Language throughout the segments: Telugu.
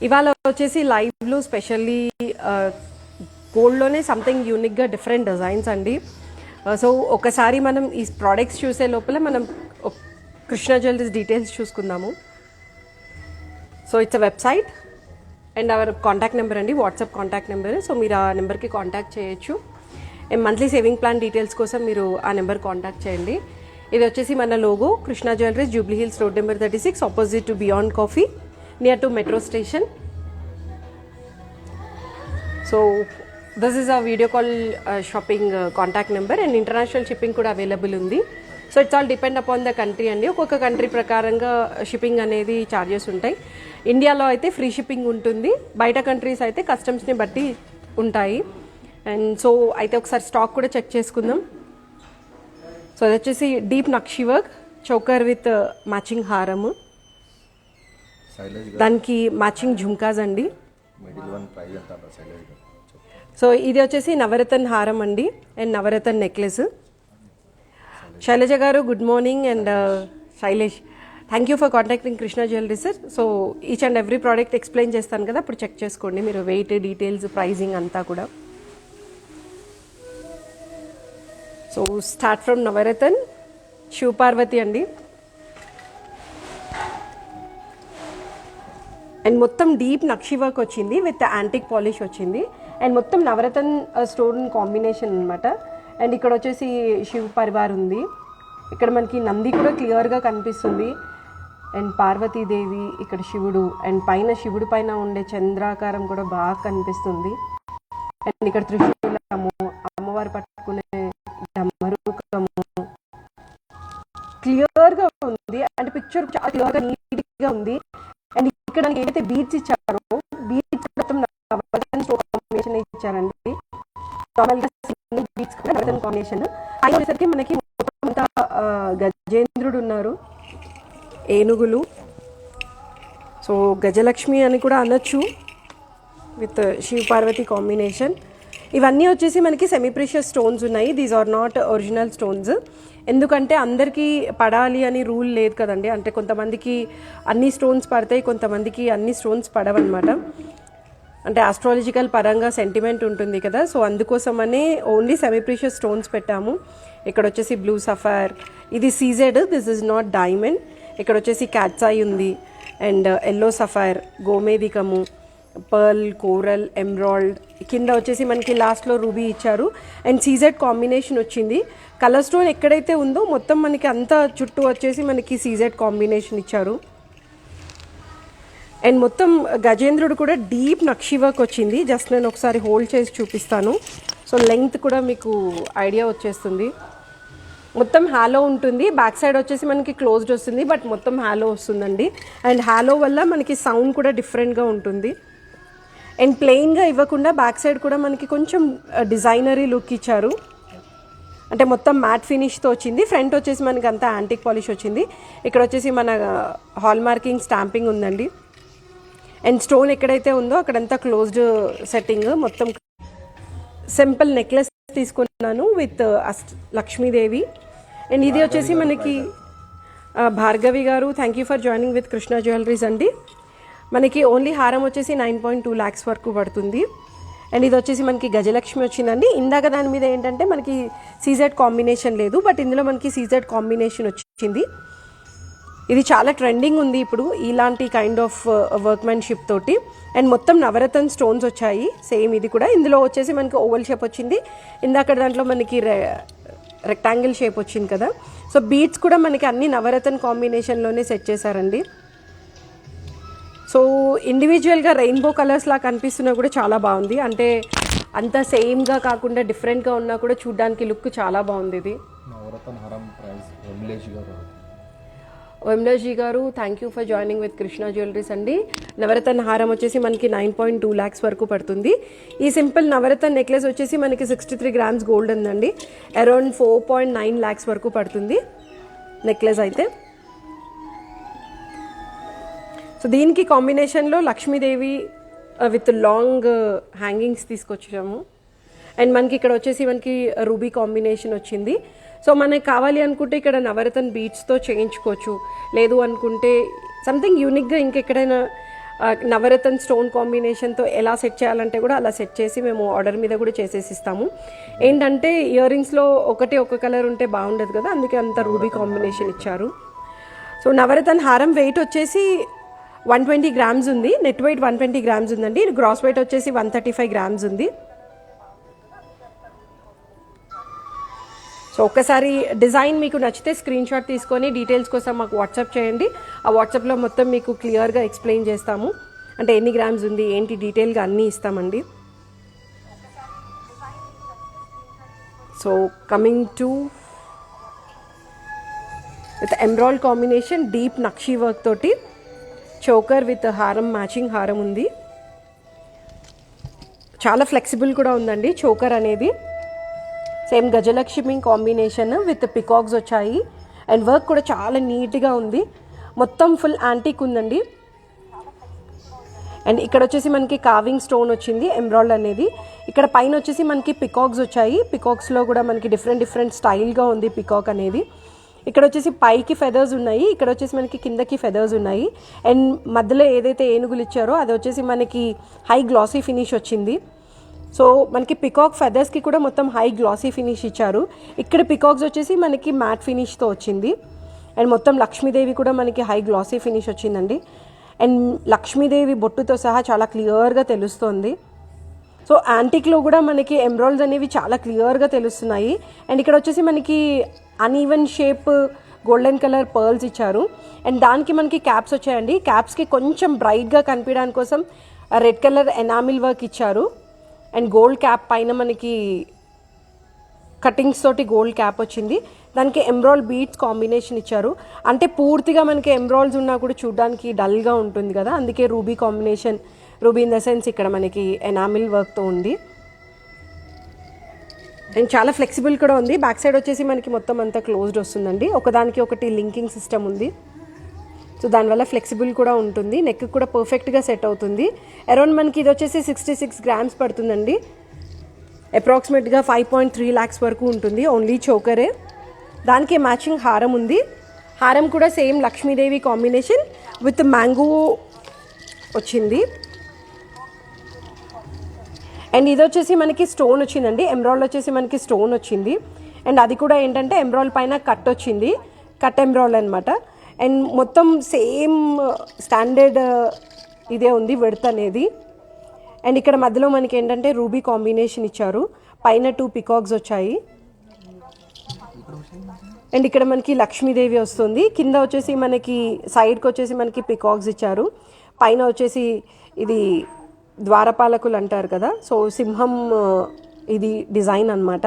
ఇవాళ వచ్చేసి లైవ్లో స్పెషల్లీ గోల్డ్లోనే సంథింగ్ యూనిక్గా డిఫరెంట్ డిజైన్స్ అండి. సో ఒకసారి మనం ఈ ప్రోడక్ట్స్ చూసే లోపల మనం కృష్ణ జ్యువెలరీస్ డీటెయిల్స్ చూసుకుందాము. So it's a website and our contact number అండి, వాట్సాప్ కాంటాక్ట్ నెంబర్. సో మీరు ఆ నెంబర్కి కాంటాక్ట్ చేయొచ్చు. మంత్లీ సేవింగ్ ప్లాన్ డీటెయిల్స్ కోసం మీరు ఆ నెంబర్ కాంటాక్ట్ చేయండి. ఇది వచ్చేసి మన logo Krishna jewelleries, Jubilee hills road number 36, opposite to beyond coffee, near to metro station. So this is a video call shopping contact number and international shipping కూడా అవైలబుల్ ఉంది. So it's all depend upon the country అండి. ఒక్కొక్క కంట్రీ ప్రకారంగా షిప్పింగ్ అనేది ఛార్జెస్ ఉంటాయి. ఇండియాలో అయితే ఫ్రీ షిప్పింగ్ ఉంటుంది, బయట కంట్రీస్ అయితే కస్టమ్స్ని బట్టి ఉంటాయి. అండ్ సో అయితే ఒకసారి స్టాక్ కూడా చెక్ చేసుకుందాం. సో అది వచ్చేసి డీప్ నక్షి వర్క్ చోకర్ విత్ మ్యాచింగ్ హారము, దానికి మ్యాచింగ్ ఝుమ్కాస్ అండి. సో ఇది వచ్చేసి నవరత్న హారం అండి అండ్ నవరత్న నెక్లెస్. శైలజ గారు good morning and Shailesh, thank you for contacting Krishna jewellery sir. So each and every product explain చేస్తాను కదా, అప్పుడు చెక్ చేసుకోండి మీరు వెయిట్, డీటెయిల్స్, ప్రైజింగ్ అంతా కూడా. సో స్టార్ట్ ఫ్రమ్ నవరత్న శివపార్వతి అండి. అండ్ మొత్తం డీప్ నక్షి వర్క్ వచ్చింది విత్ యాంటిక్ పాలిష్ వచ్చింది అండ్ మొత్తం నవరత్న స్టోన్ కాంబినేషన్ అనమాట. అండ్ ఇక్కడ వచ్చేసి శివ పరివార్ ఉంది, ఇక్కడ మనకి నంది కూడా క్లియర్గా కనిపిస్తుంది అండ్ పార్వతీదేవి, ఇక్కడ శివుడు అండ్ పైన శివుడి పైన ఉండే చంద్రాకారం కూడా బాగా కనిపిస్తుంది. అండ్ ఇక్కడ త్రిశూలము, అమ్మవారు పట్టుకునే డమరుకము క్లియర్గా ఉంది. అంటే పిక్చర్ చాలా క్లియర్గా నీట్గా ఉంది. అండ్ ఇక్కడ ఏదైతే బీట్స్ ఇచ్చారో బీట్స్ మొత్తం నవరత్న స్టోన్ కాంబినేషన్ ఇచ్చారండి. నార్మల్గా బీట్స్ కూడా నవరత్న కాంబినేషన్. అది వచ్చేసరికి మనకి మొత్తం గజేంద్రుడు ఉన్నారు, ఏనుగులు, సో గజలక్ష్మి అని కూడా అనొచ్చు విత్ శివ పార్వతి కాంబినేషన్. ఇవన్నీ వచ్చేసి మనకి సెమీ ప్రీషియస్ స్టోన్స్ ఉన్నాయి. These are not original stones. ఎందుకంటే అందరికీ పడాలి అని రూల్ లేదు కదండి. అంటే కొంతమందికి అన్ని స్టోన్స్ పడతాయి, కొంతమందికి అన్ని స్టోన్స్ పడవన్నమాట. అంటే ఆస్ట్రాలజికల్ పరంగా సెంటిమెంట్ ఉంటుంది కదా, సో అందుకోసమనే ఓన్లీ సెమీ ప్రీషియస్ స్టోన్స్ పెట్టాము. ఇక్కడ వచ్చేసి బ్లూ సఫైర్, ఇది CZ, this is not diamond. ఇక్కడ వచ్చేసి క్యాట్సాయి ఉంది అండ్ ఎల్లో సఫైర్, గోమేదికము, పర్ల్, కోరల్, ఎమ్రాల్డ్, కింద వచ్చేసి మనకి లాస్ట్లో రూబీ ఇచ్చారు అండ్ సీజెడ్ కాంబినేషన్ వచ్చింది. కలర్ స్టోన్ ఎక్కడైతే ఉందో మొత్తం మనకి అంతా చుట్టూ వచ్చేసి మనకి సీజెడ్ కాంబినేషన్ ఇచ్చారు. అండ్ మొత్తం గజేంద్రుడు కూడా డీప్ నక్షి వర్క్ వచ్చింది. జస్ట్ నేను ఒకసారి హోల్డ్ చేసి చూపిస్తాను. సో లెంగ్త్ కూడా మీకు ఐడియా వచ్చేస్తుంది. మొత్తం హ్యాలో ఉంటుంది, బ్యాక్ సైడ్ వచ్చేసి మనకి క్లోజ్డ్ వస్తుంది, బట్ మొత్తం హ్యాలో వస్తుందండి. అండ్ హ్యాలో వల్ల మనకి సౌండ్ కూడా డిఫరెంట్గా ఉంటుంది. అండ్ ప్లెయిన్గా ఇవ్వకుండా బ్యాక్ సైడ్ కూడా మనకి కొంచెం డిజైనరీ లుక్ ఇచ్చారు. అంటే మొత్తం మ్యాట్ ఫినిష్తో వచ్చింది. ఫ్రంట్ వచ్చేసి మనకి అంతా యాంటిక్ పాలిష్ వచ్చింది. ఇక్కడ వచ్చేసి మన హాల్ మార్కింగ్ స్టాంపింగ్ ఉందండి. అండ్ స్టోన్ ఎక్కడైతే ఉందో అక్కడంతా క్లోజ్డ్ సెట్టింగ్. మొత్తం సింపుల్ నెక్లెస్ తీసుకున్నాను విత్ లక్ష్మీదేవి. అండ్ ఇది వచ్చేసి మనకి భార్గవి గారు, thank you for joining with Krishna jewelleries అండి. మనకి ఓన్లీ హారం వచ్చేసి 9.2 lakhs వరకు పడుతుంది. అండ్ ఇది వచ్చేసి మనకి గజలక్ష్మి వచ్చిందండి. ఇందాక దాని మీద ఏంటంటే మనకి సీజెడ్ కాంబినేషన్ లేదు, బట్ ఇందులో మనకి సీజెడ్ కాంబినేషన్ వచ్చింది. ఇది చాలా ట్రెండింగ్ ఉంది ఇప్పుడు ఇలాంటి కైండ్ ఆఫ్ వర్క్మెన్షిప్ తోటి. అండ్ మొత్తం నవరత్న స్టోన్స్ వచ్చాయి సేమ్. ఇది కూడా ఇందులో వచ్చేసి మనకి ఓవల్ షేప్ వచ్చింది, ఇందాక దాంట్లో మనకి రెక్టాంగిల్ షేప్ వచ్చింది కదా. సో బీట్స్ కూడా మనకి అన్ని నవరత్న కాంబినేషన్లోనే సెట్ చేశారండి. సో ఇండివిజువల్గా రెయిన్బో కలర్స్ లా కనిపిస్తున్నా కూడా చాలా బాగుంది. అంటే అంత సేమ్గా కాకుండా డిఫరెంట్గా ఉన్నా కూడా చూడడానికి లుక్ చాలా బాగుంది. ఇది ఓఎంలజీ గారు, thank you for joining with Krishna jewelleries అండి. నవరత్న హారం వచ్చేసి మనకి 9.2 lakhs వరకు పడుతుంది. ఈ సింపుల్ నవరత్న నెక్లెస్ వచ్చేసి మనకి 63 grams గోల్డ్ ఉందండి. అరౌండ్ 4.9 lakhs వరకు పడుతుంది నెక్లెస్ అయితే. సో దీనికి కాంబినేషన్లో లక్ష్మీదేవి విత్ లాంగ్ హ్యాంగింగ్స్ తీసుకొచ్చాము. అండ్ మనకి ఇక్కడ వచ్చేసి మనకి రూబీ కాంబినేషన్ వచ్చింది. సో మనకి కావాలి అనుకుంటే ఇక్కడ నవరత్న బీట్స్తో చేయించుకోవచ్చు, లేదు అనుకుంటే సంథింగ్ యూనిక్గా ఇంకెక్కడైనా నవరత్న స్టోన్ కాంబినేషన్తో ఎలా సెట్ చేయాలంటే కూడా అలా సెట్ చేసి మేము ఆర్డర్ మీద కూడా చేసేసి ఇస్తాము. ఏంటంటే ఇయర్ రింగ్స్లో ఒక కలర్ ఉంటే బాగుండదు కదా, అందుకే అంత రూబీ కాంబినేషన్ ఇచ్చారు. సో నవరత్న హారం వెయిట్ వచ్చేసి 120 గ్రామ్స్ ఉంది, నెట్ వెయిట్ 120 గ్రామ్స్ ఉందండి. గ్రాస్ వెయిట్ వచ్చేసి 135 గ్రామ్స్ ఉంది. సో ఒక్కసారి డిజైన్ మీకు నచ్చితే స్క్రీన్ షాట్ తీసుకొని డీటెయిల్స్ కోసం మాకు వాట్సాప్ చేయండి. ఆ వాట్సాప్లో మొత్తం మీకు క్లియర్గా ఎక్స్ప్లెయిన్ చేస్తాము, అంటే ఎన్ని గ్రామ్స్ ఉంది ఏంటి డీటెయిల్గా అన్నీ ఇస్తామండి. So coming to with emerald combination, deep nakshi work తోటి చోకర్ విత్ హారం, మ్యాచింగ్ హారం ఉంది. చాలా ఫ్లెక్సిబుల్ కూడా ఉందండి చోకర్ అనేది. Same Gajalakshmi combination with peacocks వచ్చాయి. అండ్ వర్క్ కూడా చాలా నీట్గా ఉంది, మొత్తం ఫుల్ యాంటిక్ ఉందండి. అండ్ ఇక్కడ వచ్చేసి మనకి కావింగ్ స్టోన్ వచ్చింది ఎమ్రాల్డ్ అనేది. ఇక్కడ పైన వచ్చేసి మనకి పికాక్స్ వచ్చాయి. పికాక్స్లో కూడా మనకి డిఫరెంట్ స్టైల్గా ఉంది పికాక్ అనేది. ఇక్కడ వచ్చేసి పైకి ఫెదర్స్ ఉన్నాయి, ఇక్కడ వచ్చేసి మనకి కిందకి ఫెదర్స్ ఉన్నాయి. అండ్ మధ్యలో ఏదైతే ఏనుగులు ఇచ్చారో అది వచ్చేసి మనకి హై గ్లాసీ ఫినిష్ వచ్చింది. సో మనకి పికాక్ ఫెదర్స్కి కూడా మొత్తం హై గ్లాసీ ఫినిష్ ఇచ్చారు. ఇక్కడ పికాక్స్ వచ్చేసి మనకి మ్యాట్ ఫినిష్తో వచ్చింది. అండ్ మొత్తం లక్ష్మీదేవి కూడా మనకి హై గ్లాసీ ఫినిష్ వచ్చిందండి. అండ్ లక్ష్మీదేవి బొట్టుతో సహా చాలా క్లియర్గా తెలుస్తుంది. సో యాంటిక్లో కూడా మనకి ఎమ్రాల్డ్స్ అనేవి చాలా క్లియర్గా తెలుస్తున్నాయి. అండ్ ఇక్కడ వచ్చేసి మనకి uneven shape golden colour pearls ఇచ్చారు. అండ్ దానికి మనకి క్యాప్స్ వచ్చాయండి. క్యాప్స్కి కొంచెం బ్రైట్గా కనిపించడానికి కోసం రెడ్ కలర్ ఎనామిల్ వర్క్ ఇచ్చారు. అండ్ గోల్డ్ క్యాప్ పైన మనకి కటింగ్స్ తోటి గోల్డ్ క్యాప్ వచ్చింది. దానికి ఎమ్రాల్డ్ బీడ్స్ కాంబినేషన్ ఇచ్చారు. అంటే పూర్తిగా మనకి ఎమ్రాల్డ్స్ ఉన్నా కూడా చూడడానికి డల్గా ఉంటుంది కదా, అందుకే ruby combination, ruby in the sense ఇక్కడ మనకి ఎనామిల్ వర్క్తో ఉంది. అండ్ చాలా ఫ్లెక్సిబుల్ కూడా ఉంది. బ్యాక్ సైడ్ వచ్చేసి మనకి మొత్తం అంతా క్లోజ్డ్ వస్తుందండి. ఒకదానికి ఒకటి లింకింగ్ సిస్టమ్ ఉంది. సో దానివల్ల ఫ్లెక్సిబుల్ కూడా ఉంటుంది, నెక్ కూడా పర్ఫెక్ట్గా సెట్ అవుతుంది. అరౌండ్ మనకి ఇది వచ్చేసి 66 గ్రామ్స్ పడుతుందండి. అప్రాక్సిమేట్గా 5.3 lakhs వరకు ఉంటుంది ఓన్లీ చోకరే. దానికి మ్యాచింగ్ హారం ఉంది. హారం కూడా same Lakshmidevi combination with mango వచ్చింది. అండ్ ఇది వచ్చేసి మనకి స్టోన్ వచ్చిందండి. ఎమ్రాల్డ్ వచ్చేసి మనకి స్టోన్ వచ్చింది. అండ్ అది కూడా ఏంటంటే ఎమ్రాల్డ్ పైన కట్ వచ్చింది, కట్ ఎమ్రాల్డ్ అనమాట. అండ్ మొత్తం సేమ్ స్టాండర్డ్ ఇదే ఉంది విడ్త్ అనేది. అండ్ ఇక్కడ మధ్యలో మనకి ఏంటంటే రూబీ కాంబినేషన్ ఇచ్చారు, పైన 2 పికాక్స్ వచ్చాయి. అండ్ ఇక్కడ మనకి లక్ష్మీదేవి వస్తుంది. కింద వచ్చేసి మనకి సైడ్కి వచ్చేసి మనకి పికాక్స్ ఇచ్చారు. పైన వచ్చేసి ఇది ద్వారపాలకులు అంటారు కదా, సో సింహం ఇది డిజైన్ అనమాట.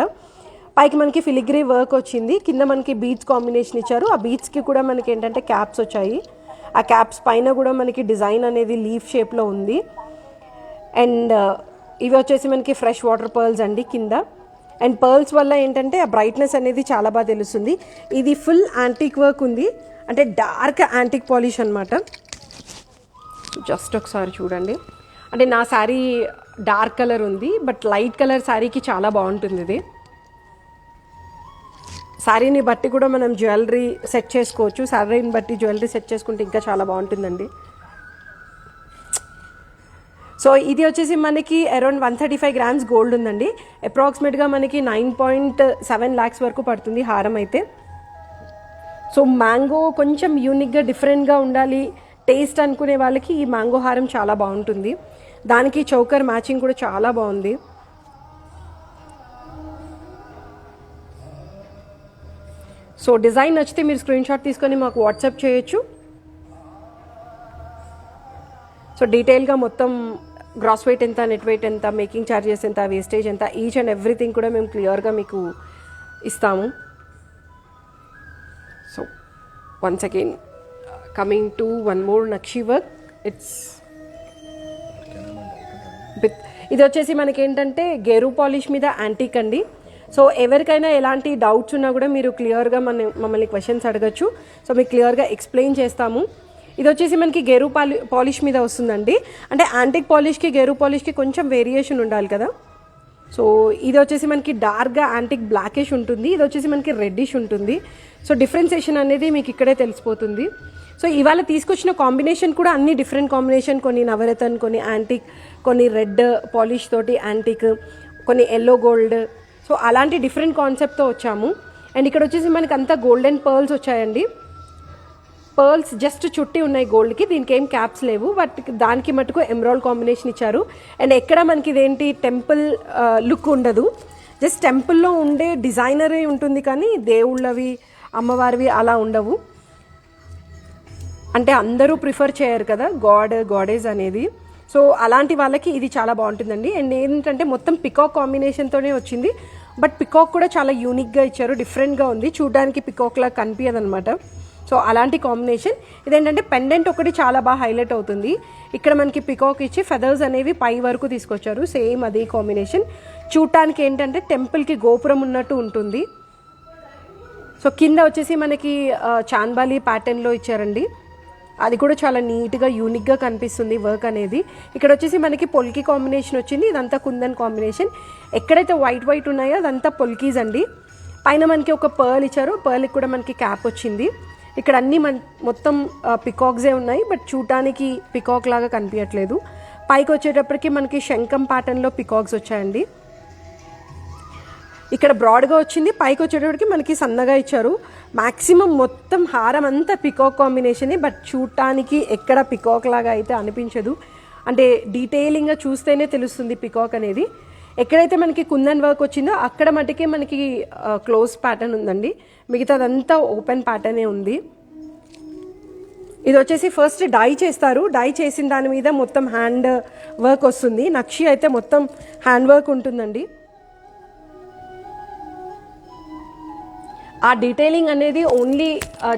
పైకి మనకి ఫిలిగ్రీ వర్క్ వచ్చింది. కింద మనకి బీడ్స్ కాంబినేషన్ ఇచ్చారు. ఆ బీడ్స్కి కూడా మనకి ఏంటంటే క్యాప్స్ వచ్చాయి. ఆ క్యాప్స్ పైన కూడా మనకి డిజైన్ అనేది లీఫ్ షేప్లో ఉంది. అండ్ ఇవి వచ్చేసి మనకి ఫ్రెష్ వాటర్ పర్ల్స్ అండి కింద. అండ్ పర్ల్స్ వల్ల ఏంటంటే ఆ బ్రైట్నెస్ అనేది చాలా బాగా తెలుస్తుంది. ఇది ఫుల్ యాంటిక్ వర్క్ ఉంది, అంటే డార్క్ యాంటిక్ పాలిష్ అనమాట. జస్ట్ ఒకసారి చూడండి, అంటే నా శారీ డార్క్ కలర్ ఉంది, బట్ లైట్ కలర్ శారీకి చాలా బాగుంటుంది ఇది. శారీని బట్టి కూడా మనం జ్యువెలరీ సెట్ చేసుకోవచ్చు. శారీని బట్టి జ్యువెలరీ సెట్ చేసుకుంటే ఇంకా చాలా బాగుంటుందండి. సో ఇది వచ్చేసి మనకి అరౌండ్ 135 గ్రామ్స్ గోల్డ్ ఉందండి. అప్రాక్సిమేట్గా మనకి 9.7 lakhs వరకు పడుతుంది హారం అయితే. సో మ్యాంగో కొంచెం యూనిక్గా డిఫరెంట్గా ఉండాలి టేస్ట్ అనుకునే వాళ్ళకి ఈ మ్యాంగో హారం చాలా బాగుంటుంది. దానికి చౌకర్ మ్యాచింగ్ కూడా చాలా బాగుంది. సో డిజైన్ నచ్చితే మీరు స్క్రీన్ షాట్ తీసుకొని మాకు వాట్సాప్ చేయొచ్చు. సో డీటెయిల్గా మొత్తం గ్రాస్ వెయిట్ ఎంత, నెట్ వెయిట్ ఎంత, మేకింగ్ ఛార్జెస్ ఎంత, వేస్టేజ్ ఎంత, ఈచ్ అండ్ ఎవ్రీథింగ్ కూడా మేము క్లియర్గా మీకు ఇస్తాము. So once again coming to one more nakshi work. ఇది వచ్చేసి మనకి ఏంటంటే గేరు పాలిష్ మీద యాంటిక్ అండి. సో ఎవరికైనా ఎలాంటి డౌట్స్ ఉన్నా కూడా మీరు క్లియర్గా మమ్మల్ని క్వశ్చన్స్ అడగచ్చు. సో మీకు క్లియర్గా ఎక్స్ప్లెయిన్ చేస్తాము. ఇది వచ్చేసి మనకి గేరు పాలిష్ మీద వస్తుందండి. అంటే యాంటిక్ పాలిష్కి గేరు పాలిష్కి కొంచెం వేరియేషన్ ఉండాలి కదా. సో ఇది వచ్చేసి మనకి డార్క్గా యాంటిక్ బ్లాకిష్ ఉంటుంది, ఇది వచ్చేసి మనకి రెడ్డిష్ ఉంటుంది. సో డిఫరెన్సియేషన్ అనేది మీకు ఇక్కడే తెలిసిపోతుంది. సో ఇవాళ తీసుకొచ్చిన కాంబినేషన్ కూడా అన్ని డిఫరెంట్ కాంబినేషన్, కొన్ని నవరతన్, కొన్ని యాంటిక్, కొన్ని రెడ్ పాలిష్ తోటి యాంటిక్, కొన్ని ఎల్లో గోల్డ్. సో అలాంటి డిఫరెంట్ కాన్సెప్ట్తో వచ్చాము. అండ్ ఇక్కడ వచ్చేసి మనకి అంతా గోల్డెన్ పర్ల్స్ వచ్చాయండి. పర్ల్స్ జస్ట్ చుట్టి ఉన్నాయి గోల్డ్కి, దీనికి ఏం క్యాప్స్ లేవు, బట్ దానికి మటుకు ఎమరాల్డ్ కాంబినేషన్ ఇచ్చారు. అండ్ ఎక్కడ మనకి ఇదేంటి టెంపుల్ లుక్ ఉండదు, జస్ట్ టెంపుల్లో ఉండే డిజైనరే ఉంటుంది, కానీ దేవుళ్ళవి అమ్మవారివి అలా ఉండవు. అంటే అందరూ ప్రిఫర్ చేయరు కదా గాడేజ్ అనేది. సో అలాంటి వాళ్ళకి ఇది చాలా బాగుంటుందండి. అండ్ ఏంటంటే మొత్తం పికాక్ కాంబినేషన్తోనే వచ్చింది, బట్ పికాక్ కూడా చాలా యూనిక్గా ఇచ్చారు, డిఫరెంట్గా ఉంది, చూడడానికి పికాక్లా కనిపించదు అనమాట. సో అలాంటి కాంబినేషన్. ఇదేంటంటే పెండెంట్ ఒకటి చాలా బాగా హైలైట్ అవుతుంది. ఇక్కడ మనకి పికాక్ ఇచ్చి ఫెదర్స్ అనేవి పై వరకు తీసుకొచ్చారు, సేమ్ అదే కాంబినేషన్. చూడటానికి ఏంటంటే టెంపుల్కి గోపురం ఉన్నట్టు ఉంటుంది. సో కింద వచ్చేసి మనకి చాంద్బాలి ప్యాటర్న్లో ఇచ్చారండి, అది కూడా చాలా నీట్గా యూనిక్గా కనిపిస్తుంది వర్క్ అనేది. ఇక్కడ వచ్చేసి మనకి పొల్కి కాంబినేషన్ వచ్చింది, ఇదంతా కుందన్ కాంబినేషన్. ఎక్కడైతే వైట్ ఉన్నాయో అదంతా పొల్కీస్ అండి. పైన మనకి ఒక పర్ల్ ఇచ్చారు, పర్ల్కి కూడా మనకి క్యాప్ వచ్చింది. ఇక్కడ అన్ని మొత్తం పికాక్సే ఉన్నాయి, బట్ చూడటానికి పికాక్ లాగా కనిపించట్లేదు. పైకి వచ్చేటప్పటికి మనకి శంఖం ప్యాటర్న్లో పికాక్స్ వచ్చాయండి. ఇక్కడ బ్రాడ్గా వచ్చింది, పైకి వచ్చేటప్పటికి మనకి సన్నగా ఇచ్చారు. మ్యాక్సిమం మొత్తం హారం అంతా పికాక్ కాంబినేషనే, బట్ చూడటానికి ఎక్కడ పికాక్ లాగా అయితే అనిపించదు. అంటే డీటెయిలింగ్గా చూస్తేనే తెలుస్తుంది పికాక్ అనేది. ఎక్కడైతే మనకి కుందన్ వర్క్ వచ్చిందో అక్కడ మటుకే మనకి క్లోజ్ ప్యాటర్న్ ఉందండి, మిగతాదంతా ఓపెన్ ప్యాటర్నే ఉంది. ఇది వచ్చేసి ఫస్ట్ డై చేస్తారు, డై చేసిన దాని మీద మొత్తం హ్యాండ్ వర్క్ వస్తుంది. నక్షి అయితే మొత్తం హ్యాండ్ వర్క్ ఉంటుందండి. ఆ డీటెయిలింగ్ అనేది ఓన్లీ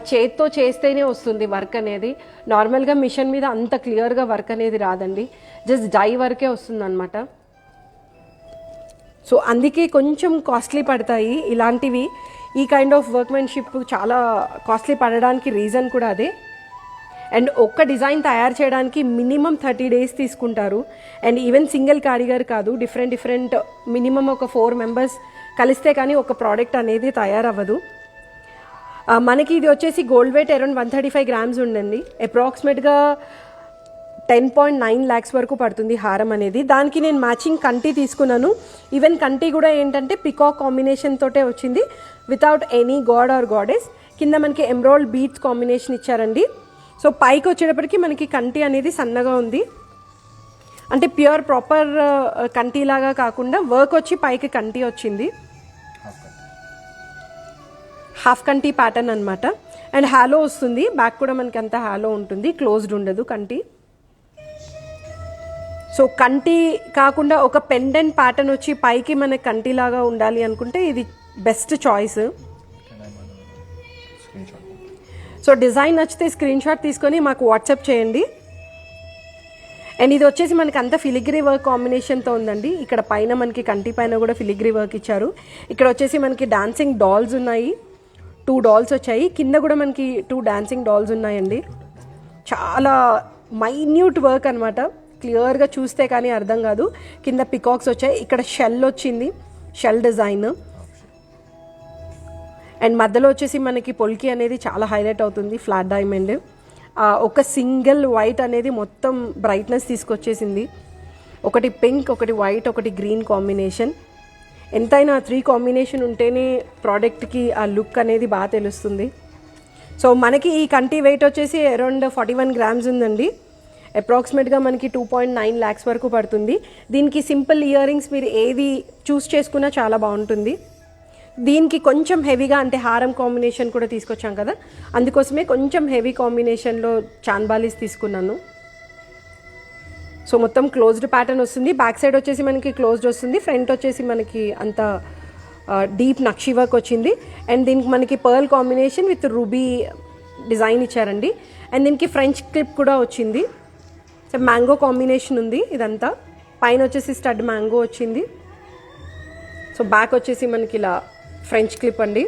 చేత్తో చేస్తేనే వస్తుంది వర్క్ అనేది. నార్మల్గా మిషన్ మీద అంత క్లియర్గా వర్క్ అనేది రాదండి, జస్ట్ డై వర్కే వస్తుంది అనమాట. సో అందుకే కొంచెం కాస్ట్లీ పడతాయి ఇలాంటివి. ఈ కైండ్ ఆఫ్ వర్క్మెన్షిప్ చాలా కాస్ట్లీ పడడానికి రీజన్ కూడా అదే. అండ్ ఒక్క డిజైన్ తయారు చేయడానికి మినిమం 30 days తీసుకుంటారు. అండ్ ఈవెన్ సింగిల్ కారిగర్ కాదు, డిఫరెంట్ మినిమం ఒక 4 members కలిస్తే కానీ ఒక ప్రోడక్ట్ అనేది తయారవ్వదు. మనకి ఇది వచ్చేసి గోల్డ్ వెయిట్ అరౌండ్ 135 grams ఉండండి. అప్రాక్సిమేట్గా 10.9 lakhs వరకు పడుతుంది హారం అనేది. దానికి నేను మ్యాచింగ్ కంటి తీసుకున్నాను. ఈవెన్ కంటి కూడా ఏంటంటే పికాక్ కాంబినేషన్ తోటే వచ్చింది, without any god or goddess. కింద మనకి ఎమరాల్డ్ బీట్స్ కాంబినేషన్ ఇచ్చారండి. సో పైకి వచ్చేటప్పటికి మనకి కంటి అనేది సన్నగా ఉంది, అంటే ప్యూర్ ప్రాపర్ కంటిలాగా కాకుండా వర్క్ వచ్చి పైకి కంటి వచ్చింది, హాఫ్ కంటి ప్యాటర్న్ అనమాట. అండ్ హాలో వస్తుంది, బ్యాక్ కూడా మనకి అంత హాలో ఉంటుంది, క్లోజ్డ్ ఉండదు కంటి. సో కంటి కాకుండా ఒక పెండెంట్ ప్యాటర్న్ వచ్చి పైకి మనకి కంటిలాగా ఉండాలి అనుకుంటే ఇది బెస్ట్ చాయిస్. సో డిజైన్ నచ్చితే స్క్రీన్ షాట్ తీసుకొని మాకు వాట్సాప్ చేయండి. అండ్ ఇది వచ్చేసి మనకి అంత ఫిలిగ్రీ వర్క్ కాంబినేషన్తో ఉందండి. ఇక్కడ పైన మనకి కంటి పైన కూడా ఫిలిగ్రీ వర్క్ ఇచ్చారు. ఇక్కడ వచ్చేసి మనకి డాన్సింగ్ డాల్స్ ఉన్నాయి, 2 dolls వచ్చాయి. కింద కూడా మనకి 2 డాన్సింగ్ డాల్స్ ఉన్నాయండి. చాలా మైన్యూట్ వర్క్ అనమాట, క్లియర్గా చూస్తే కానీ అర్థం కాదు. కింద పికాక్స్ వచ్చాయి, ఇక్కడ షెల్ వచ్చింది, షెల్ డిజైన్. అండ్ మధ్యలో వచ్చేసి మనకి పొల్కి అనేది చాలా హైలైట్ అవుతుంది, ఫ్లాట్ డైమండ్. ఒక సింగిల్ వైట్ అనేది మొత్తం బ్రైట్నెస్ తీసుకొచ్చేసింది. ఒకటి పింక్, ఒకటి వైట్, ఒకటి గ్రీన్ కాంబినేషన్. ఎంతైనా 3 కాంబినేషన్ ఉంటేనే ప్రోడక్ట్కి ఆ లుక్ అనేది బాగా తెలుస్తుంది. సో మనకి ఈ కంటి వెయిట్ వచ్చేసి అరౌండ్ 41 grams ఉందండి. అప్రాక్సిమేట్గా మనకి 2.9 lakhs వరకు పడుతుంది. దీనికి సింపుల్ ఇయర్ రింగ్స్ మీరు ఏది చూస్ చేసుకున్నా చాలా బాగుంటుంది. దీనికి కొంచెం హెవీగా, అంటే హారం కాంబినేషన్ కూడా తీసుకొచ్చాం కదా, అందుకోసమే కొంచెం హెవీ కాంబినేషన్లో చాన్బాలీస్ తీసుకున్నాను. సో మొత్తం క్లోజ్డ్ ప్యాటర్న్ వస్తుంది. బ్యాక్ సైడ్ వచ్చేసి మనకి క్లోజ్డ్ వస్తుంది, ఫ్రంట్ వచ్చేసి మనకి అంత డీప్ నక్షి వర్క్ వచ్చింది. అండ్ దీనికి మనకి pearl combination with ruby design ఇచ్చారండి. అండ్ దీనికి ఫ్రెంచ్ క్లిప్ కూడా వచ్చింది. సో మ్యాంగో కాంబినేషన్ ఉంది ఇదంతా. పైన వచ్చేసి స్టడ్ మ్యాంగో వచ్చింది. సో బ్యాక్ వచ్చేసి మనకి ఇలా ఫ్రెంచ్ క్లిప్ అండి.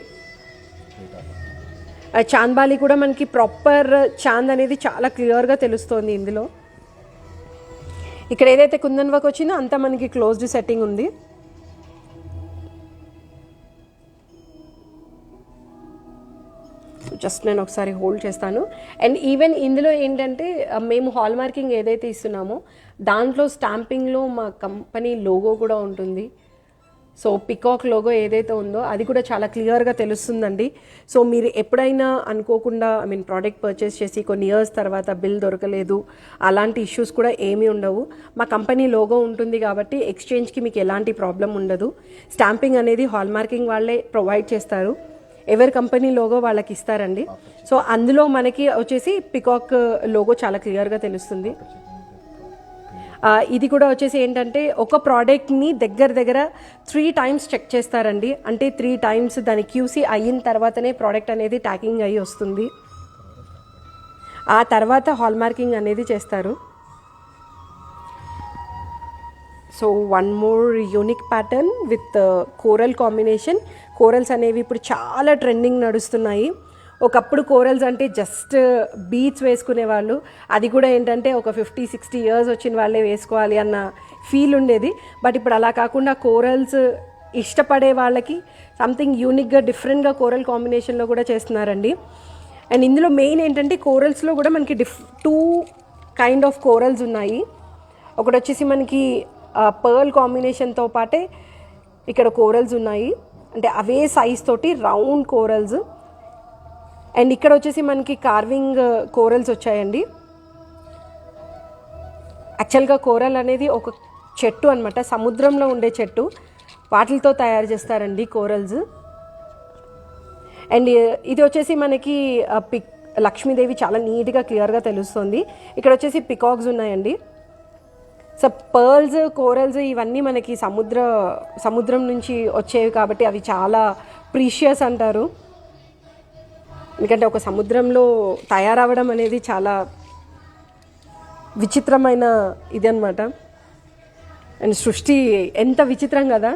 చాంద్బాలి కూడా మనకి ప్రాపర్ చాంద్ అనేది చాలా క్లియర్గా తెలుస్తోంది ఇందులో. ఇక్కడ ఏదైతే కుందన్ వర్క్ వచ్చిందో అంతా మనకి క్లోజ్డ్ సెట్టింగ్ ఉంది. జస్ట్ నేను ఒకసారి హోల్డ్ చేస్తాను. అండ్ ఈవెన్ ఇందులో ఏంటంటే మేము హాల్ మార్కింగ్ ఏదైతే ఇస్తున్నామో దాంట్లో స్టాంపింగ్లో మా కంపెనీ లోగో కూడా ఉంటుంది. సో పికాక్ లోగో ఏదైతే ఉందో అది కూడా చాలా క్లియర్గా తెలుస్తుందండి. సో మీరు ఎప్పుడైనా అనుకోకుండా ప్రోడక్ట్ పర్చేస్ చేసి కొన్ని ఇయర్స్ తర్వాత బిల్ దొరకలేదు, అలాంటి ఇష్యూస్ కూడా ఏమీ ఉండవు. మా కంపెనీ లోగో ఉంటుంది కాబట్టి ఎక్స్చేంజ్కి మీకు ఎలాంటి ప్రాబ్లం ఉండదు. స్టాంపింగ్ అనేది హాల్ మార్కింగ్ వాళ్ళే ప్రొవైడ్ చేస్తారు, ఎవరి కంపెనీ లోగో వాళ్ళకి ఇస్తారండి. సో అందులో మనకి వచ్చేసి పికాక్ లోగో చాలా క్లియర్గా తెలుస్తుంది. ఇది కూడా వచ్చేసి ఏంటంటే ఒక ప్రోడక్ట్ని దగ్గర 3 times చెక్ చేస్తారండి. అంటే 3 times దాని QC అయిన తర్వాతనే ప్రోడక్ట్ అనేది ట్యాకింగ్ అయ్యి వస్తుంది. ఆ తర్వాత హాల్ మార్కింగ్ అనేది చేస్తారు. So one more unique pattern with coral combination. Corals అనేవి ఇప్పుడు చాలా ట్రెండింగ్ నడుస్తున్నాయి. ఒకప్పుడు కోరల్స్ అంటే జస్ట్ బీట్స్ వేసుకునేవాళ్ళు, అది కూడా ఏంటంటే ఒక 50-60 years వచ్చిన వాళ్ళే వేసుకోవాలి అన్న ఫీల్ ఉండేది. బట్ ఇప్పుడు అలా కాకుండా కోరల్స్ ఇష్టపడే వాళ్ళకి సంథింగ్ యూనిక్గా డిఫరెంట్గా కోరల్ కాంబినేషన్లో కూడా చేస్తున్నారండి. అండ్ ఇందులో మెయిన్ ఏంటంటే కోరల్స్లో కూడా మనకి 2 kind of కోరల్స్ ఉన్నాయి. ఒకటి వచ్చేసి మనకి పర్ల్ కాంబినేషన్తో పాటే ఇక్కడ కోరల్స్ ఉన్నాయి, అంటే అవే సైజ్ తోటి రౌండ్ కోరల్స్. అండ్ ఇక్కడ వచ్చేసి మనకి కార్వింగ్ కోరల్స్ వచ్చాయండి. యాక్చువల్గా కోరల్ అనేది ఒక చెట్టు అనమాట, సముద్రంలో ఉండే చెట్టు, వాటితో తయారు చేస్తారండి కోరల్స్. అండ్ ఇది వచ్చేసి మనకి లక్ష్మీదేవి చాలా నీట్గా క్లియర్గా తెలుస్తుంది. ఇక్కడ వచ్చేసి పికాక్స్ ఉన్నాయండి. సో పర్ల్స్, కోరల్స్ ఇవన్నీ మనకి సముద్రం నుంచి వచ్చేవి కాబట్టి అవి చాలా ప్రీషియస్ అంటారు. ఎందుకంటే ఒక సముద్రంలో తయారవడం అనేది చాలా విచిత్రమైన ఇది అనమాట. అండ్ సృష్టి ఎంత విచిత్రం కదా,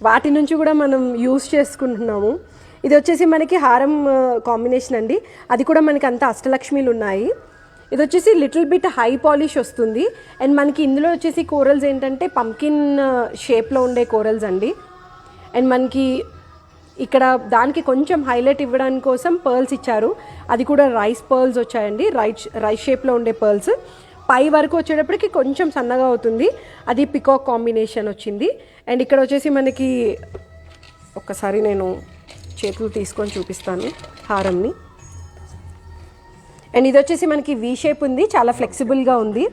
వాటి నుంచి కూడా మనం యూజ్ చేసుకుంటున్నాము. ఇది వచ్చేసి మనకి హారం కాంబినేషన్ అండి, అది కూడా మనకి అంత అష్టలక్ష్మిలు ఉన్నాయి. ఇది వచ్చేసి లిటిల్ బిట్ హై పాలిష్ వస్తుంది. అండ్ మనకి ఇందులో వచ్చేసి కోరల్స్ ఏంటంటే పంకిన్ షేప్లో ఉండే కోరల్స్ అండి. అండ్ మనకి ఇక్కడ దానికి కొంచెం హైలైట్ ఇవ్వడానికి కోసం పర్ల్స్ ఇచ్చారు, అది కూడా రైస్ పర్ల్స్ వచ్చాయండి, రైస్ షేప్లో ఉండే పర్ల్స్. పై వరకు వచ్చేటప్పటికి కొంచెం సన్నగా అవుతుంది, అది పికాక్ కాంబినేషన్ వచ్చింది. అండ్ ఇక్కడ వచ్చేసి మనకి ఒక్కసారి నేను చేతులు తీసుకొని చూపిస్తాను హారంని. అండ్ ఇది వచ్చేసి మనకి వీ షేప్ ఉంది, చాలా ఫ్లెక్సిబుల్గా ఉంది.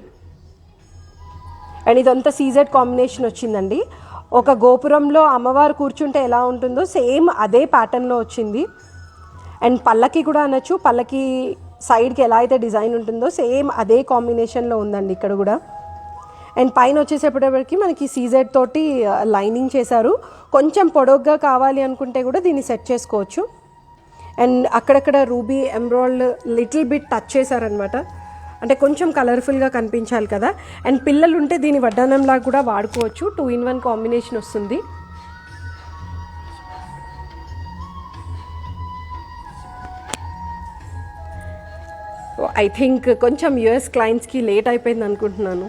అండ్ ఇదంతా సీజెడ్ కాంబినేషన్ వచ్చిందండి. ఒక గోపురంలో అమ్మవారు కూర్చుంటే ఎలా ఉంటుందో సేమ్ అదే ప్యాటర్న్లో వచ్చింది. అండ్ పల్లకి కూడా అనొచ్చు, పల్లకి సైడ్కి ఎలా అయితే డిజైన్ ఉంటుందో సేమ్ అదే కాంబినేషన్లో ఉందండి ఇక్కడ కూడా. అండ్ పైన వచ్చేసేపటికి మనకి సీజెడ్ తోటి లైనింగ్ చేశారు. కొంచెం పొడవుగా కావాలి అనుకుంటే కూడా దీన్ని సెట్ చేసుకోవచ్చు. అండ్ అక్కడక్కడ ruby emerald little bit touch చేశారనమాట, అంటే కొంచెం కలర్ఫుల్గా కనిపించాలి కదా. అండ్ పిల్లలు ఉంటే దీని వడ్డానంలాగా కూడా వాడుకోవచ్చు, 2-in-1 కాంబినేషన్ వస్తుంది. ఐ థింక్ కొంచెం యూఎస్ క్లయింట్స్కి లేట్ అయిపోయింది అనుకుంటున్నాను,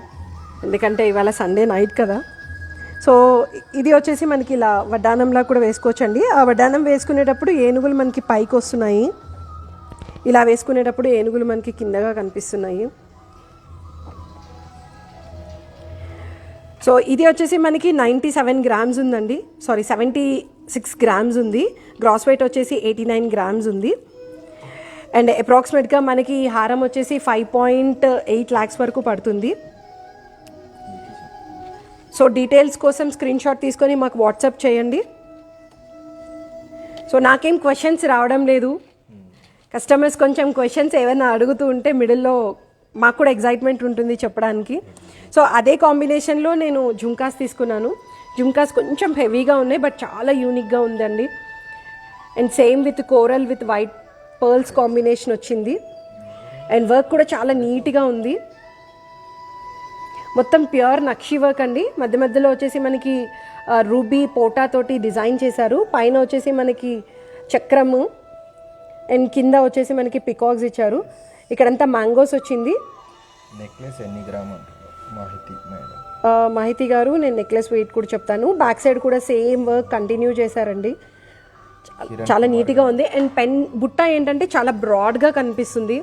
ఎందుకంటే ఇవాళ సండే నైట్ కదా. సో ఇది వచ్చేసి మనకి ఇలా వడ్డానంలా కూడా వేసుకోవచ్చండి. ఆ వడ్డానం వేసుకునేటప్పుడు ఏనుగులు మనకి పైకి వస్తున్నాయి, ఇలా వేసుకునేటప్పుడు ఏనుగులు మనకి కిందగా కనిపిస్తున్నాయి. సో ఇది వచ్చేసి మనకి 97 grams ఉందండి, 76 grams ఉంది. గ్రాస్ వెయిట్ వచ్చేసి 89 grams ఉంది. అండ్ అప్రాక్సిమేట్గా మనకి హారం వచ్చేసి 5.8 lakhs వరకు పడుతుంది. సో డీటెయిల్స్ కోసం స్క్రీన్ షాట్ తీసుకొని మాకు వాట్సాప్ చేయండి. సో నాకేం క్వశ్చన్స్ రావడం లేదు, కస్టమర్స్ కొంచెం క్వశ్చన్స్ ఏమైనా అడుగుతూ ఉంటే మిడిల్లో మాకు కూడా ఎగ్జైట్మెంట్ ఉంటుంది చెప్పడానికి. సో అదే కాంబినేషన్లో నేను జుంకాస్ తీసుకున్నాను. జుంకాస్ కొంచెం హెవీగా ఉన్నాయి బట్ చాలా యూనిక్గా ఉందండి. And same with coral with white pearls combination వచ్చింది. అండ్ వర్క్ కూడా చాలా నీట్గా ఉంది, మొత్తం ప్యూర్ నక్షి వర్క్ అండి. మధ్య మధ్యలో వచ్చేసి మనకి రూబీ పోటా తోటి డిజైన్ చేశారు. పైన వచ్చేసి మనకి చక్రము అండ్ కింద వచ్చేసి మనకి పికాక్స్ ఇచ్చారు. ఇక్కడంతా మ్యాంగోస్ వచ్చింది. నెక్లెస్ ఎన్ని గ్రామ్ మాహితి గారు నేను నెక్లెస్ వెయిట్ కూడా చెప్తాను. బ్యాక్ సైడ్ కూడా సేమ్ వర్క్ కంటిన్యూ చేశారండి. చాలా నీట్గా ఉంది. అండ్ పెన్ బుట్ట ఏంటంటే చాలా బ్రాడ్గా కనిపిస్తుంది,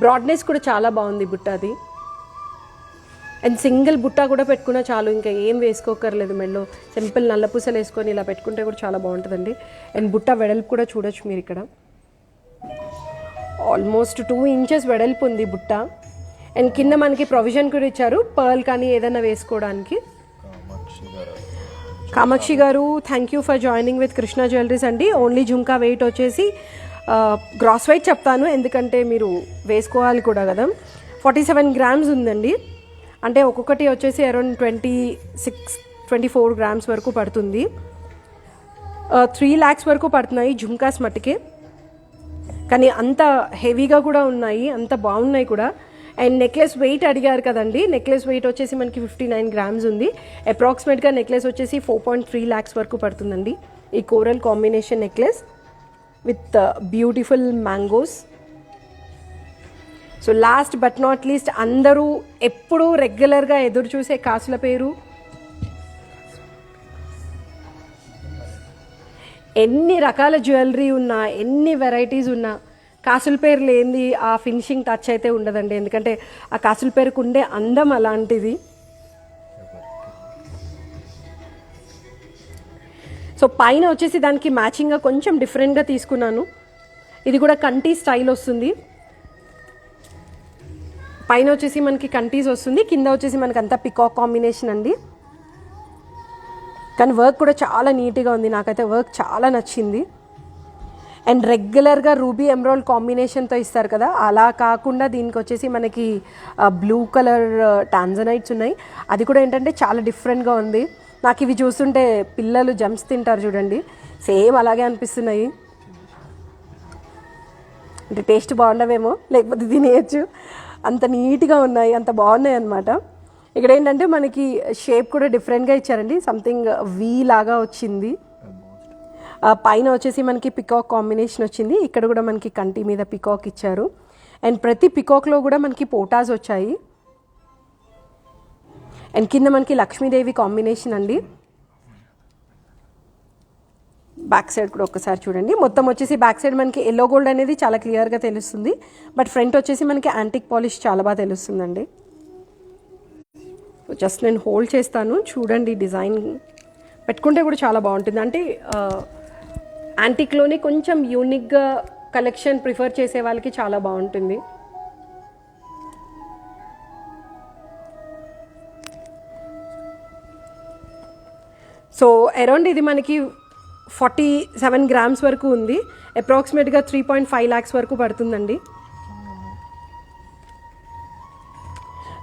బ్రాడ్నెస్ కూడా చాలా బాగుంది బుట్టది. అండ్ సింగిల్ బుట్ట కూడా పెట్టుకున్నా చాలు, ఇంకా ఏం వేసుకోకర్లేదు మెడలో. సింపుల్ నల్ల పూసలు వేసుకొని ఇలా పెట్టుకుంటే కూడా చాలా బాగుంటుందండి. అండ్ బుట్ట వెడల్పు కూడా చూడొచ్చు మీరు ఇక్కడ, ఆల్మోస్ట్ 2 ఇంచెస్ వెడల్పు ఉంది బుట్ట. అండ్ కింద మనకి ప్రొవిజన్ కూడా ఇచ్చారు, పర్ల్ కానీ ఏదైనా వేసుకోవడానికి. కామాక్షి గారు thank you for joining with Krishna jewelleries అండి. ఓన్లీ జుంకా వెయిట్ వచ్చేసి గ్రాస్ వెయిట్ చెప్తాను, ఎందుకంటే మీరు వేసుకోవాలి కూడా కదా. 47 గ్రామ్స్ ఉందండి, అంటే ఒక్కొక్కటి వచ్చేసి అరౌండ్ 24 గ్రామ్స్ వరకు పడుతుంది. 3 lakhs వరకు పడుతున్నాయి జుంకాస్ మట్టుకే, కానీ అంత హెవీగా కూడా ఉన్నాయి, అంత బాగున్నాయి కూడా. అండ్ నెక్లెస్ వెయిట్ అడిగారు కదండి, నెక్లెస్ వెయిట్ వచ్చేసి మనకి 59 గ్రామ్స్ ఉంది. అప్రాక్సిమేట్గా నెక్లెస్ వచ్చేసి 4.3 lakhs వరకు పడుతుందండి. ఈ coral combination necklace with beautiful mangoes. So last but not least, అందరూ ఎప్పుడూ రెగ్యులర్గా ఎదురు చూసే కాసుల పేరు. ఎన్ని రకాల జ్యువెలరీ ఉన్నా, ఎన్ని వెరైటీస్ ఉన్నా, కాసుల పేరు లేనిది ఆ ఫినిషింగ్ టచ్ అయితే ఉండదండి, ఎందుకంటే ఆ కాసుల పేరుకు ఉండే అందం అలాంటిది. సో పైన వచ్చేసి దానికి మ్యాచింగ్గా కొంచెం డిఫరెంట్గా తీసుకున్నాను. ఇది కూడా కంటి స్టైల్ వస్తుంది, పైన వచ్చేసి మనకి కంటీస్ వస్తుంది, కింద వచ్చేసి మనకి అంతా పికాక్ కాంబినేషన్ అండి. కానీ వర్క్ కూడా చాలా నీట్గా ఉంది, నాకైతే వర్క్ చాలా నచ్చింది. అండ్ రెగ్యులర్గా రూబీ ఎమరాల్డ్ కాంబినేషన్తో ఇస్తారు కదా, అలా కాకుండా దీనికి వచ్చేసి మనకి బ్లూ కలర్ టాంజనైట్స్ ఉన్నాయి. అది కూడా ఏంటంటే చాలా డిఫరెంట్గా ఉంది. నాకు ఇవి చూస్తుంటే పిల్లలు జమ్స్ తింటారు చూడండి, సేమ్ అలాగే అనిపిస్తున్నాయి. అంటే టేస్ట్ బాగుండవేమో, లేకపోతే తినేయచ్చు, అంత నీట్గా ఉన్నాయి, అంత బాగున్నాయి అన్నమాట. ఇక్కడ ఏంటంటే మనకి షేప్ కూడా డిఫరెంట్గా ఇచ్చారండి, సంథింగ్ వీ లాగా వచ్చింది. పైన వచ్చేసి మనకి పికాక్ కాంబినేషన్ వచ్చింది, ఇక్కడ కూడా మనకి కంటి మీద పికాక్ ఇచ్చారు. అండ్ ప్రతి పికాక్లో కూడా మనకి పోటాస్ వచ్చాయి. అండ్ కింద మనకి లక్ష్మీదేవి కాంబినేషన్ అండి. బ్యాక్ సైడ్ కూడా ఒకసారి చూడండి, మొత్తం వచ్చేసి బ్యాక్ సైడ్ మనకి ఎల్లో గోల్డ్ అనేది చాలా క్లియర్గా తెలుస్తుంది, బట్ ఫ్రంట్ వచ్చేసి మనకి యాంటిక్ పాలిష్ చాలా బాగా తెలుస్తుందండి. జస్ట్ నేను హోల్డ్ చేస్తాను చూడండి, డిజైన్ పెట్టుకుంటే కూడా చాలా బాగుంటుంది. అంటే యాంటిక్లోనే కొంచెం యూనిక్గా కలెక్షన్ ప్రిఫర్ చేసే వాళ్ళకి చాలా బాగుంటుంది. సో అరౌండ్ ఇది మనకి 47 గ్రామ్స్ వరకు ఉంది, అప్రాక్సిమేట్గా 3.5 lakhs వరకు పడుతుందండి.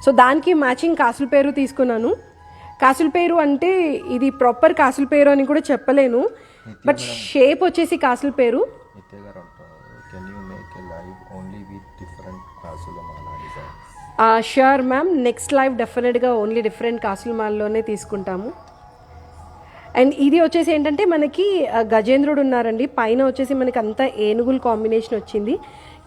సో దానికి మ్యాచింగ్ కాసుల పేరు తీసుకున్నాను. కాసుల పేరు అంటే ఇది ప్రాపర్ కాసుల పేరు అని కూడా చెప్పలేను, బట్ షేప్ వచ్చేసి కాసుల పేరు. ష్యూర్ మ్యామ్, నెక్స్ట్ లైవ్ డెఫినెట్గా ఓన్లీ డిఫరెంట్ కాసుల మాల్లోనే తీసుకుంటాము. అండ్ ఇది వచ్చేసి ఏంటంటే మనకి గజేంద్రుడు ఉన్నారండి, పైన వచ్చేసి మనకి అంతా ఏనుగుల కాంబినేషన్ వచ్చింది,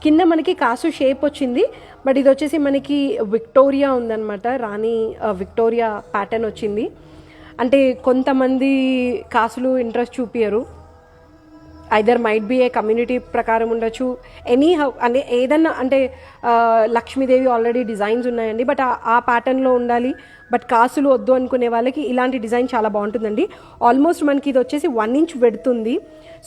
కింద మనకి కాసు షేప్ వచ్చింది, బట్ ఇది వచ్చేసి మనకి విక్టోరియా ఉందన్నమాట, రాణి విక్టోరియా ప్యాటర్న్ వచ్చింది. అంటే కొంతమంది కాసులు ఇంట్రెస్ట్ చూపించరు, either might be A community ప్రకారం ఉండొచ్చు, ఎనీ హౌ అంటే ఏదన్నా, అంటే లక్ష్మీదేవి ఆల్రెడీ డిజైన్స్ ఉన్నాయండి, బట్ ఆ ప్యాటర్న్లో ఉండాలి, బట్ కాసులు వద్దు అనుకునే వాళ్ళకి ఇలాంటి డిజైన్ చాలా బాగుంటుందండి. ఆల్మోస్ట్ మనకి ఇది వచ్చేసి 1 inch వెడుతుంది.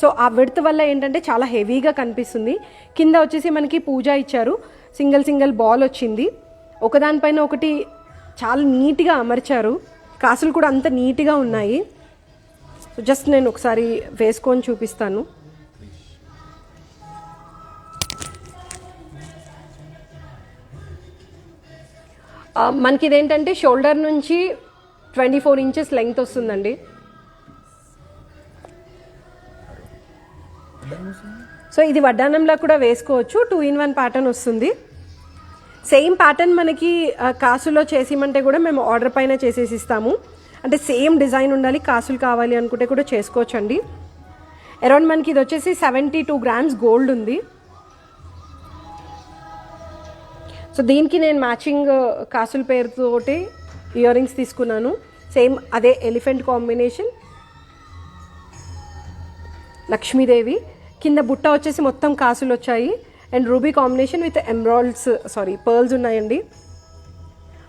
సో ఆ వెడత్ వల్ల ఏంటంటే చాలా హెవీగా కనిపిస్తుంది. కింద వచ్చేసి మనకి పూజ ఇచ్చారు, సింగిల్ బాల్ వచ్చింది, ఒకదానిపైన ఒకటి చాలా నీట్గా అమర్చారు, కాసులు కూడా అంత నీట్గా ఉన్నాయి. సో జస్ట్ నేను ఒకసారి వేసుకొని చూపిస్తాను. మనకి ఇదేంటంటే షోల్డర్ నుంచి 24 inches లెంగ్త్ వస్తుందండి. సో ఇది వడ్డానంలా కూడా వేసుకోవచ్చు, 2-in-1 ప్యాటర్న్ వస్తుంది. సేమ్ ప్యాటర్న్ మనకి కాసులో చేసిమంటే కూడా మేము ఆర్డర్ పైన చేసేసి ఇస్తాము, అంటే సేమ్ డిజైన్ ఉండాలి, కాసులు కావాలి అనుకుంటే కూడా చేసుకోవచ్చు అండి. అరౌండ్ మనకి ఇది వచ్చేసి 72 grams గోల్డ్ ఉంది. సో దీనికి నేను మ్యాచింగ్ కాసుల పేరుతోటి ఇయర్ రింగ్స్ తీసుకున్నాను, సేమ్ అదే ఎలిఫెంట్ కాంబినేషన్. లక్ష్మీదేవి, కింద బుట్ట వచ్చేసి మొత్తం కాసులు వచ్చాయి and ruby combination with emeralds pearls ఉన్నాయండి.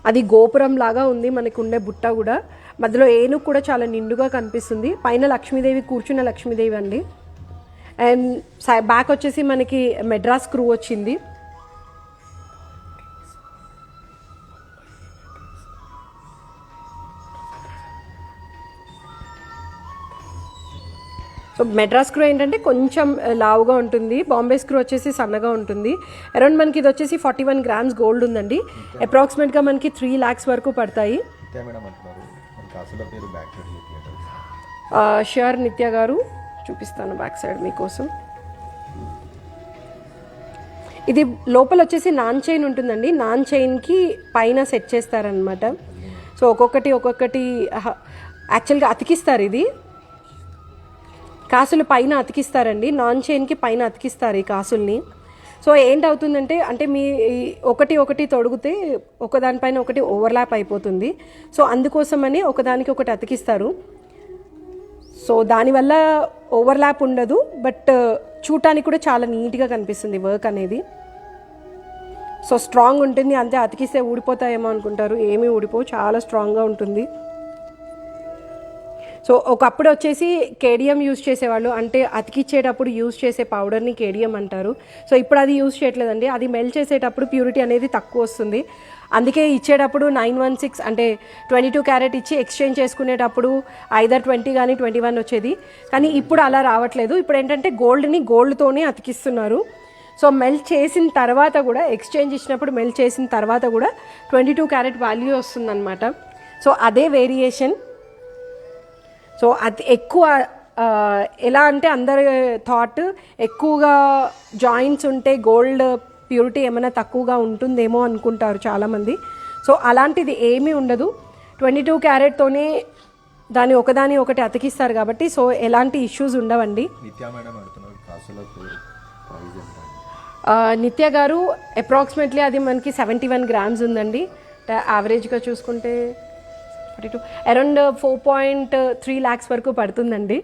అది గోపురం లాగా ఉంది మనకు ఉండే బుట్ట కూడా. మధ్యలో ఏనుగు కూడా చాలా నిండుగా కనిపిస్తుంది. పైన లక్ష్మీదేవి కూర్చున్న లక్ష్మీదేవి అండి. అండ్ బ్యాక్ వచ్చేసి మనకి మెడ్రాస్ స్క్రూ వచ్చింది. సో మెడ్రాస్ స్క్రూ ఏంటంటే కొంచెం లావుగా ఉంటుంది, బాంబే స్క్రూ వచ్చేసి సన్నగా ఉంటుంది. అరౌండ్ మనకి ఇది వచ్చేసి 41 grams గోల్డ్ ఉందండి. అప్రాక్సిమేట్గా మనకి 3 lakhs వరకు పడతాయి. షూర్ నిత్య గారు చూపిస్తాను బ్యాక్ సైడ్ మీకోసం. ఇది లోపల వచ్చేసి నాన్ చైన్ ఉంటుందండి. నాన్ చైన్కి పైన సెట్ చేస్తారనమాట. సో ఒక్కొక్కటి యాక్చువల్గా అతికిస్తారు. ఇది కాసులు పైన అతికిస్తారండి, నాన్ చైన్కి పైన అతికిస్తారు ఈ కాసుల్ని. సో ఏంటవుతుందంటే అంటే మీ ఒకటి తొడిగితే ఒకదానిపైన ఒకటి ఓవర్లాప్ అయిపోతుంది. సో అందుకోసమని ఒకదానికి ఒకటి అతికిస్తారు. సో దానివల్ల ఓవర్లాప్ ఉండదు, బట్ చూడటానికి కూడా చాలా నీట్గా కనిపిస్తుంది వర్క్ అనేది. సో స్ట్రాంగ్ ఉంటుంది, అంతే అతికిస్తే ఊడిపోతాయేమో అనుకుంటారు, ఏమీ ఊడిపోవు, చాలా స్ట్రాంగ్గా ఉంటుంది. సో ఒకప్పుడు వచ్చేసి కేడియం యూజ్ చేసేవాళ్ళు, అంటే అతికిచ్చేటప్పుడు యూజ్ చేసే పౌడర్ని కేడియం అంటారు. సో ఇప్పుడు అది యూజ్ చేయట్లేదండి. అది మెల్ట్ చేసేటప్పుడు ప్యూరిటీ అనేది తక్కువ వస్తుంది. అందుకే ఇచ్చేటప్పుడు 916 అంటే 22 క్యారెట్ ఇచ్చి ఎక్స్చేంజ్ చేసుకునేటప్పుడు ఐదర్ 20 కానీ 21 వచ్చేది. కానీ ఇప్పుడు అలా రావట్లేదు. ఇప్పుడు ఏంటంటే గోల్డ్ని గోల్డ్తోనే అతికిస్తున్నారు. సో మెల్ట్ చేసిన తర్వాత కూడా ఎక్స్చేంజ్ ఇచ్చినప్పుడు మెల్ట్ చేసిన తర్వాత కూడా 22 క్యారెట్ వాల్యూ వస్తుందన్నమాట. సో అదే వేరియేషన్. సో అది ఎక్కువ ఎలా అంటే అందరి థాట్ ఎక్కువగా జాయింట్స్ ఉంటే గోల్డ్ ప్యూరిటీ ఏమైనా తక్కువగా ఉంటుందేమో అనుకుంటారు చాలామంది. సో అలాంటిది ఏమీ ఉండదు. 22 క్యారెట్తోనే దాన్ని ఒకటి అతికిస్తారు కాబట్టి సో ఎలాంటి ఇష్యూస్ ఉండవండి. నిత్య గారు అప్రాక్సిమేట్లీ అది మనకి 71 grams ఉందండి. యావరేజ్గా చూసుకుంటే అరౌండ్ 4.3 lakhs వరకు పడుతుందండి.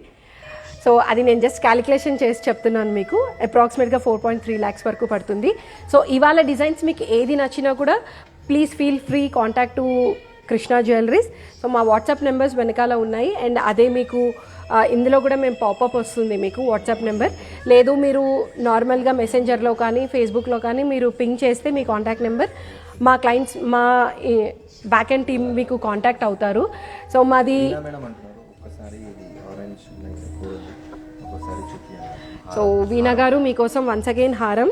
సో అది నేను జస్ట్ క్యాలిక్యులేషన్ చేసి చెప్తున్నాను మీకు. అప్రాక్సిమేట్గా 4.3 lakhs వరకు పడుతుంది. సో ఇవాళ డిజైన్స్ మీకు ఏది నచ్చినా కూడా please feel free contact to Krishna jewelleries. So మా వాట్సాప్ నెంబర్స్ వెనకాల ఉన్నాయి. అండ్ అదే మీకు ఇందులో కూడా మేము పాపప్ వస్తుంది మీకు వాట్సాప్ నెంబర్. లేదు మీరు నార్మల్గా మెసెంజర్లో కానీ ఫేస్బుక్లో కానీ మీరు పింగ్ చేస్తే మీ కాంటాక్ట్ నెంబర్ మా క్లయింట్స్ మా బ్యాక్ అండ్ టీమ్ మీకు కాంటాక్ట్ అవుతారు. సో మాది సో వీణా గారు మీకోసం వన్స్ అగైన్ హారం.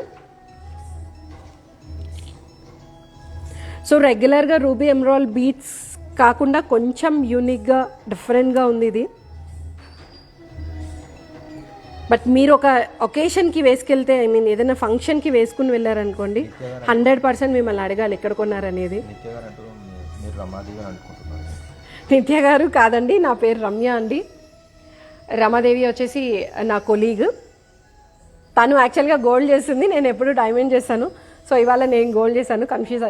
సో రెగ్యులర్గా రూబీ ఎమరాల్డ్ బీట్స్ కాకుండా కొంచెం యూనిక్గా డిఫరెంట్గా ఉంది ఇది. బట్ మీరు ఒక ఒకేషన్కి వేసుకెళ్తే ఐ మీన్ ఏదైనా ఫంక్షన్కి వేసుకుని వెళ్ళారనుకోండి 100% మిమ్మల్ని అడగాలి ఎక్కడ కొన్నారనేది. నిత్య గారు కాదండి, నా పేరు రమ్య అండి. రమాదేవి వచ్చేసి నా కొలీగ్. తను యాక్చువల్గా గోల్డ్ చేస్తుంది, నేను ఎప్పుడు డైమండ్ చేస్తాను. సో ఇవాళ నేను గోల్డ్ చేశాను, కన్ఫ్యూజ్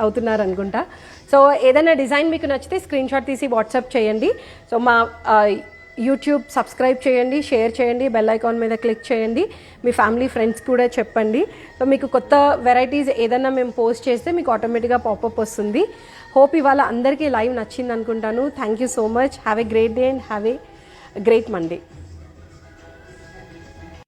అవుతున్నారు అనుకుంటా. సో ఏదైనా డిజైన్ మీకు నచ్చితే స్క్రీన్ షాట్ తీసి వాట్సాప్ చేయండి. సో మా యూట్యూబ్ సబ్స్క్రైబ్ చేయండి, షేర్ చేయండి, బెల్ ఐకాన్ మీద క్లిక్ చేయండి, మీ ఫ్యామిలీ ఫ్రెండ్స్ కూడా చెప్పండి. సో మీకు కొత్త వెరైటీస్ ఏదైనా మేము పోస్ట్ చేస్తే మీకు ఆటోమేటిక్గా పాపప్ వస్తుంది. హోప్ ఇవాళ అందరికీ లైవ్ నచ్చింది అనుకుంటాను. Thank you so much. Have a great day and have a great Monday.